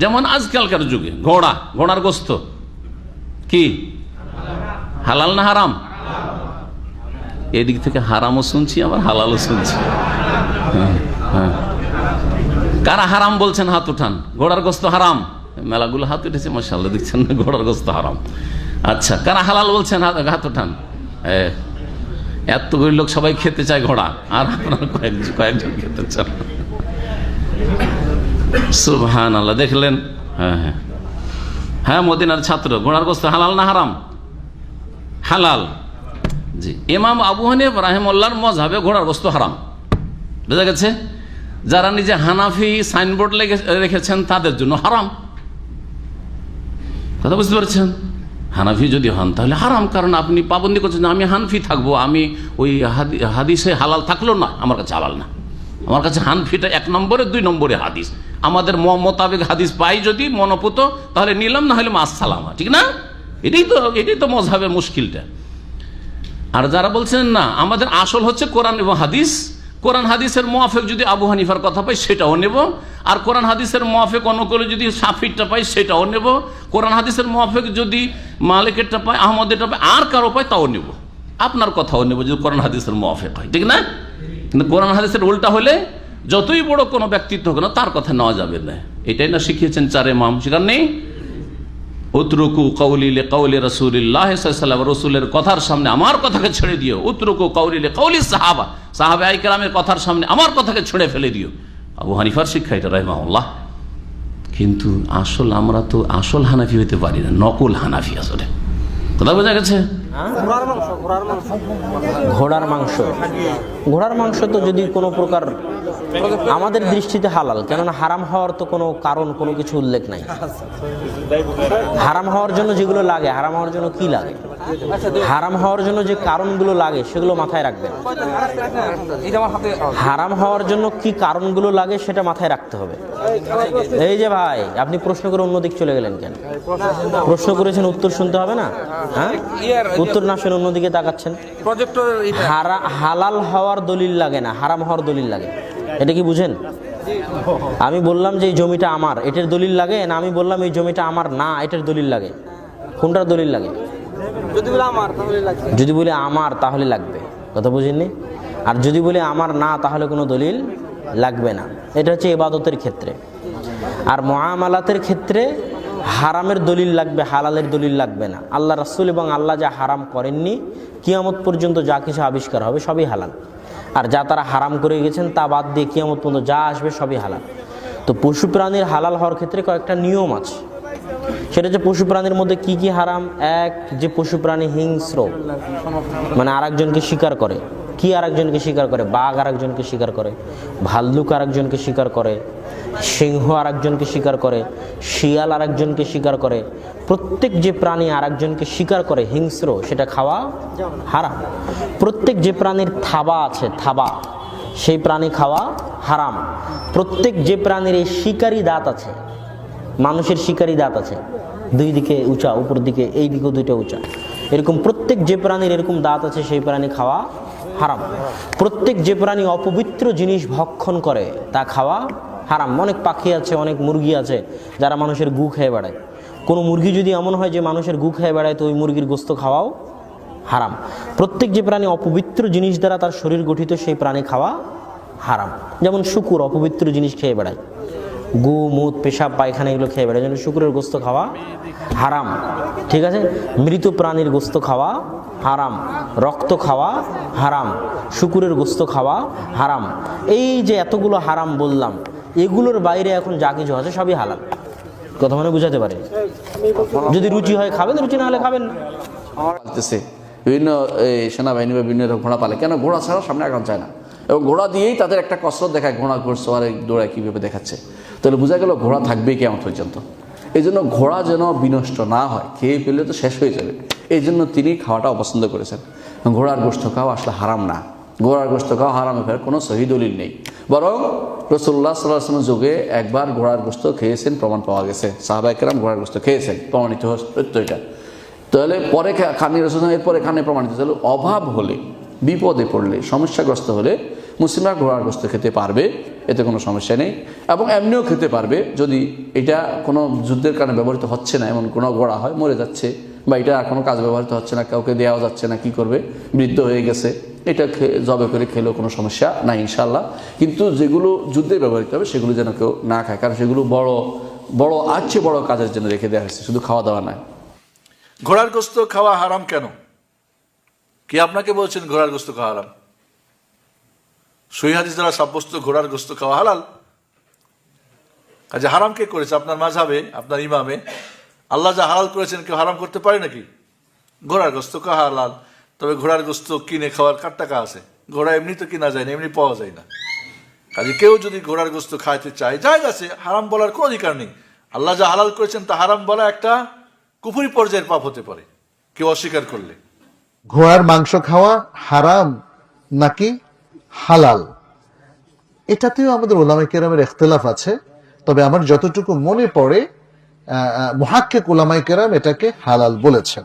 যেমন আজকালকার যুগে ঘোড়ার গোস্ত কি হালাল না হারাম? এদিক থেকে হারামও শুনছি, আবার হালালও শুনছি। কারা হারাম বলছেন হাত উঠান। ঘোড়ার গোস্ত হারাম, মেলাগুলো হাত উঠেছে মাশাআল্লাহ, দেখছেন না? ঘোড়ার গোস্ত হারাম। আচ্ছা, কারা হালাল বলছেন হাত উঠান। এতগুলি লোক সবাই খেতে চায় ঘোড়া, আর আপনারা কয়েকজন খেতে চান। সুবহানাল্লাহ, দেখলেন? হ্যাঁ, মদিনার ছাত্র। ঘোড়ার গোস্ত হালাল না হারাম? হালাল। জি, ইমাম আবু হানিফা রাহিমাহুল্লাহর মাযহাবে ঘোড়ার গোস্ত হারাম। বুঝা গেছে? যারা নিজে হানাফি সাইনবোর্ড রেখেছেন তাদের জন্য হারাম। কথা বুঝতে পারছেন? হানাফি যদি হন তাহলে হারাম, কারণ আপনি পাবন্দি করছেন আমি হানফি থাকবো, আমি ওই হাদিসে হালাল থাকলো না, আমার কাছে হালাল না। আমার কাছে হানফিটা 1 নম্বরে, 2 নম্বরে হাদিস। আমাদের মোতাবেক হাদিস পাই যদি মনোপুত, তাহলে নিলাম, না হলে মাস সালামা। ঠিক না? এটাই তো মযহাবের মুশকিলটা। আর যারা বলছেন না, আমাদের আসল হচ্ছে কোরআন এবং হাদিস, কোরআন হাদিসের মুআফিক যদি আবু হানিফার কথা পাই সেটাও নেব, আর কোরআন হাদিসের মুআফিক অনুকূলে যদি শাফিরটা পাই সেটাও নেব, কোরআন হাদিসের মুআফিক যদি মালিকেরটা পাই, আহমদেরটা পাই, আর কারো পাই তাও নেব, আপনার কথাও নেব যদি কোরআন হাদিসের মুআফিক হয়। ঠিক না? কিন্তু কোরআন হাদিসের উল্টা হলে যতই বড় কোনো ব্যক্তিত্ব হোক না, তার কথা নেওয়া যাবে না। এটাই না শিখিয়েছেন 4 ইমাম, শিখান নেই? উতরুকু কওলি লিকাওলি রাসূলিল্লাহ সাল্লাল্লাহু আলাইহি ওয়াসাল্লাম, রাসূলের কথার সামনে আমার কথাকে ছেড়ে দিও। উতরুকু কওলি লিকাওলি সাহাবায়ে কেরামের কথার সামনে আমার কথাকে ছেড়ে ফেলে দিও। আবু হানিফার শিক্ষা এটা রাহিমাহুল্লাহ। কিন্তু আমরা তো আসল হানাফি হতে পারি না, নকল হানাফি। আসলে কথা বোঝা গেছে? ঘোড়ার মাংস তো যদি কোনো প্রকার আমাদের দৃষ্টিতে হালাল, কেননা হারাম হওয়ার তো কোনো কারণ, কোনো কিছু উল্লেখ নাই। হারাম হওয়ার জন্য যেগুলো লাগে, হারাম হওয়ার জন্য কি লাগে, হারাম হওয়ার জন্য যে কারণগুলো লাগে সেগুলো মাথায় রাখবেন। হারাম হওয়ার জন্য কি কারণগুলো লাগে সেটা মাথায় রাখতে হবে। এই যে ভাই, আপনি প্রশ্ন করে অন্যদিক চলে গেলেন কেন? প্রশ্ন করেছেন, উত্তর শুনতে হবে না? হ্যাঁ, উত্তর না শুনে অন্যদিকে তাকাচ্ছেন। হালাল হওয়ার দলিল লাগে না, হারাম হওয়ার দলিল লাগে। এটা কি বুঝেন? আমি বললাম যে এই জমিটা আমার, এটার দলিল লাগে না? আমি বললাম এই জমিটা আমার না, এটার দলিল লাগে। কোনটার দলিল লাগে? যদি বলে আমার তাহলে লাগবে, কথা বুঝেননি? আর যদি বলে আমার না তাহলে কোনো দলিল লাগবে না। এটা হচ্ছে ইবাদতের ক্ষেত্রে। আর মুআমালাতের ক্ষেত্রে হারামের দলিল লাগবে, হালালের দলিল লাগবে না। আল্লাহ রাসূল এবং আল্লাহ যা হারাম করেননি, কিয়ামত পর্যন্ত যা কিছু আবিষ্কার হবে সবই হালাল। আর যা তারা হারাম করে গেছেন তা বাদ দিয়ে কিয়ামত পর্যন্ত যা আসবে সবই হালাল। তো পশু প্রাণীর হালাল হওয়ার ক্ষেত্রে কয়েকটা নিয়ম আছে। সেটা হচ্ছে পশু প্রাণীর মধ্যে কি কি হারাম। এক, যে পশু প্রাণী হিংস্র, মানে আরেকজনকে শিকার করে। কি আরেকজনকে শিকার করে? বাঘ আরেকজনকে শিকার করে, ভাল্লুক আরেকজনকে শিকার করে, সিংহ আরেকজনকে শিকার করে, শিয়াল আরেকজনকে শিকার করে। প্রত্যেক যে প্রাণী আরেকজনকে শিকার করে হিংস্র, সেটা খাওয়া হারাম। প্রত্যেক যে প্রাণীর থাবা আছে, থাবা, সেই প্রাণী খাওয়া হারাম। প্রত্যেক যে প্রাণীর এই শিকারী দাঁত আছে, মানুষের শিকারী দাঁত আছে, 2 দিকে উঁচা, উপর দিকে এই দিকেও 2টা উঁচা, এরকম প্রত্যেক যে প্রাণীর এরকম দাঁত আছে সেই প্রাণী খাওয়া হারাম। প্রত্যেক যে প্রাণী অপবিত্র জিনিস ভক্ষণ করে তা খাওয়া হারাম। অনেক পাখি আছে, অনেক মুরগি আছে যারা মানুষের গু খেয়ে বেড়ায়। কোনো মুরগি যদি এমন হয় যে মানুষের গু খেয়ে বেড়ায়, তো ওই মুরগির গোস্ত খাওয়াও হারাম। প্রত্যেক যে প্রাণী অপবিত্র জিনিস দ্বারা তার শরীর গঠিত, সেই প্রাণী খাওয়া হারাম। যেমন শুকুর অপবিত্র জিনিস খেয়ে বেড়ায়, গু, মুত, পেশাব, পায়খানা এগুলো খেয়ে বেড়ায়, যেন শুকুরের গোস্ত খাওয়া হারাম। ঠিক আছে? মৃত প্রাণীর গোস্ত খাওয়া হারাম, রক্ত খাওয়া হারাম, শুকুরের গোস্ত খাওয়া হারাম। এই যে এতগুলো হারাম বললাম, এগুলোর বাইরে এখন যা কিছু আছে সবই হালাল। কথা মানে বুঝাতে পারে? যদি রুচি হয় খাবেন, রুচি না হলে খাবেন না। বিভিন্ন সেনাবাহিনী বা বিভিন্ন ঘোড়া পালে, কেন ঘোড়া ছাড়া সামনে আগান চায় না, এবং ঘোড়া দিয়েই তাদের একটা কসরত দেখায়, ঘোড়া ঘোড়সওয়ারে দৌড়ায় কীভাবে দেখাচ্ছে। তাহলে বোঝা গেল ঘোড়া থাকবে কেমন পর্যন্ত। এই জন্য ঘোড়া যেন বিনষ্ট না হয়, খেয়ে ফেললে তো শেষ হয়ে যাবে, এই জন্য তিনি খাওয়াটা অপছন্দ করেছেন। ঘোড়ার গোশত খাওয়া আসলে হারাম না, ঘোড়ার গোশত খাওয়া হারাম ফেরার কোনো সহি দলিল নেই। বরং রাসূলুল্লাহ সাল্লাল্লাহু আলাইহি ওয়াসাল্লাম যুগে একবার ঘোড়ার গোশত খেয়েছেন, প্রমাণ পাওয়া গেছে, সাহাবায়ে কেরাম ঘোড়ার গোশত খেয়েছেন, প্রমাণিত সত্য এটা। তাহলে পরে খানি রাসূল, এরপরে খানে প্রমাণিত। তাহলে অভাব হলে, বিপদে পড়লে, সমস্যাগ্রস্ত হলে মুসলিমরা ঘোড়ার গোস্ত খেতে পারবে, এতে কোনো সমস্যা নেই। এবং এমনিও খেতে পারবে যদি এটা কোনো যুদ্ধের কারণে ব্যবহৃত হচ্ছে না, এমন কোনো ঘোড়া হয় মরে যাচ্ছে বা এটা আর কোনো কাজ ব্যবহৃত হচ্ছে না, কাউকে দেওয়া যাচ্ছে না, কি করবে, বৃদ্ধ হয়ে গেছে, এটা জবে করে খেলেও কোনো সমস্যা নাই ইনশাআল্লাহ। কিন্তু যেগুলো যুদ্ধে ব্যবহৃত হবে সেগুলো যেন কেউ না খায়, কারণ সেগুলো বড় বড় আছে, বড় কাজের জন্য রেখে দেওয়া হয়েছে, শুধু খাওয়া দাওয়া নয়। ঘোড়ার গোস্ত খাওয়া হারাম কেন? কি আপনাকে বলছেন ঘোড়ার গোস্ত খাওয়া হারাম? সহিহ হাদিস দ্বারা সাব্যস্ত ঘোড়ার গোস্ত খাওয়া হালাল। কাজে হারাম কে করেছে? আপনার মাযহাবে, আপনার ইমামে আল্লাহ যা হালাল করেছেন কেউ হারাম করতে পারে নাকি? ঘোড়ার গোস্ত খাওয়া হালাল। তবে ঘোড়ার গোস্ত কিনে খাওয়ার কার টাকা আছে? ঘোড়া এমনি তো কিনা যায় না, এমনি পাওয়া যায় না। কাজে কেউ যদি ঘোড়ার গোস্ত খাইতে চায় জায়েজ আছে, হারাম বলার কোনো অধিকার নেই। আল্লাহ যা হালাল করেছেন তা হারাম বলা একটা কুফরি পর্যায়ের পাপ হতে পারে কেউ অস্বীকার করলে। ঘোড়ার মাংস খাওয়া হারাম নাকি হালাল, এটাতেও আমাদের উলামায়ে কেরামের ইখতিলাফ আছে। তবে আমার যতটুকু মনে পড়ে মুহাক্কিক উলামায়ে কেরাম এটাকে হালাল বলেছেন।